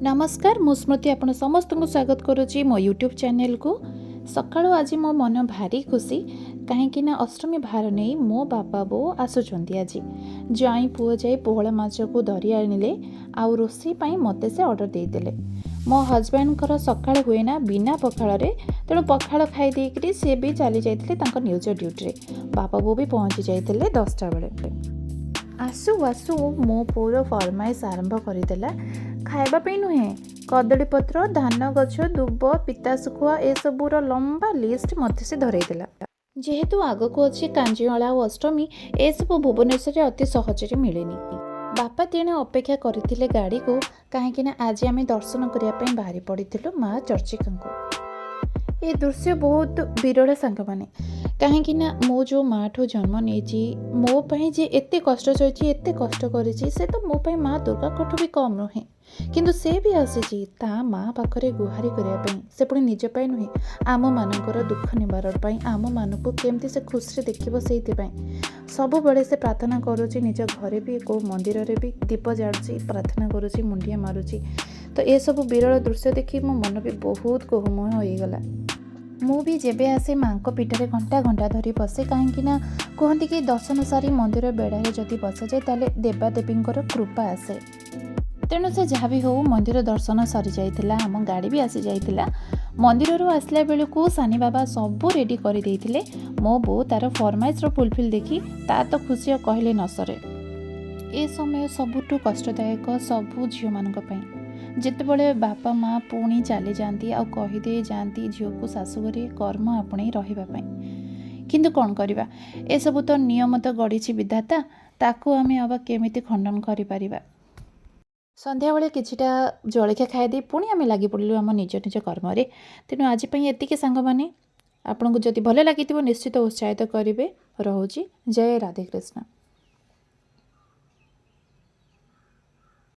नमस्कार मु स्मृति आपण समस्त को स्वागत करुच्ची मो यूट्यूब चैनल को। सकाळु आज मो मन भारी खुशी कहीं ना अष्टमी भार नहीं मो बापा बो आसुचंती। आज जाई पुओ जाई पोहला माछ को धरी आनिले आउ रोषई पाई मते से ऑर्डर दे देले। मो हस्बैंड कर सकाळ हुए ना बिना पखाल रे, तेणु पखाल खाई देकरी से भी चली जाइतिले तांको न्यूज ड्यूटी रे। बापा बो भी पहुंची जाइतिले 10टा बेले। आसु आसु मो पुओर फरमाइश आरंभ करदेला। खाइबा पे नुहे कदली पत्र धान गछ दुब पिता शुखुआ ए सबूर लंबा लिस्ट मत से धरईदेला। जेहेतु आगक अच्छी कांजीला और अष्टमी ए सब भुवनेश्वर अति सहजरे मिलेनी। बापा तेणे अपेक्षा करथिले गाड़ी को, कहीं आज आम दर्शन करने बाहरी पड़ू माँ चर्चिका को। ये दृश्य बहुत विरल सांग मैंने कहीं मो जो माँ ठू जन्म नहीं मो पाई जे एते कष्ट सही एते कष्ट करी से तो मो पाई माँ दुर्गा कठू भी कम नुहे, किंतु से भी आसी ता माँ पाखरे गुहारी करने से पुणी निज पाई नुहे आम मानकर दुख निवारण पाई आम मानक केमती से खुशी देखिबो से सब बेले से प्रार्थना करुच्ची। निज घरे भी को मंदिर रे भी दीप जालुची प्रार्थना करुच्ची मुंडिया मारुची। तो ये सब विरल दृश्य देखी मो मन भी बहुत कोहमय होगला। मु भी जेबे आसे माँ को पीठरे घंटा घंटा धरी बसे कहीं कहती कि दर्शन सारी मंदिर बेड़े जदि बसा जाए ताले देवादेवी कृपा आसे। तेणु से जहाँ भी हो मंदिर दर्शन सरी जाइतिला, आम गाड़ी भी आसी जाइतिला। मंदिर आसला बेलू को सानी बाबा सबू रेडी कर देइतिले। मो बो तार फरमाइश फुलफिल देखी ता तो खुशी कहले न सरे। ए समय सबुठु कष्टदायक सबू झील मानक पई जेतेबेले बापा माँ पुणी चली जाती आ कहीदे जाती झील को शाशुघरे कर्म आपणे रहिबा किंतु कौन करवा ए सब तो नियम तो गढ़ी विधाता ताकू आमे अब केमिति खंडन करि परिबा। संध्या बेले किछिटा जलखिया खाई पुणी आम लगी पड़लु आम निज निज कर्म। तेणु आज एतिके सांग माने आपन को जदि भल लगी निश्चित उत्साहित करेंगे। रोची जय राधे कृष्ण।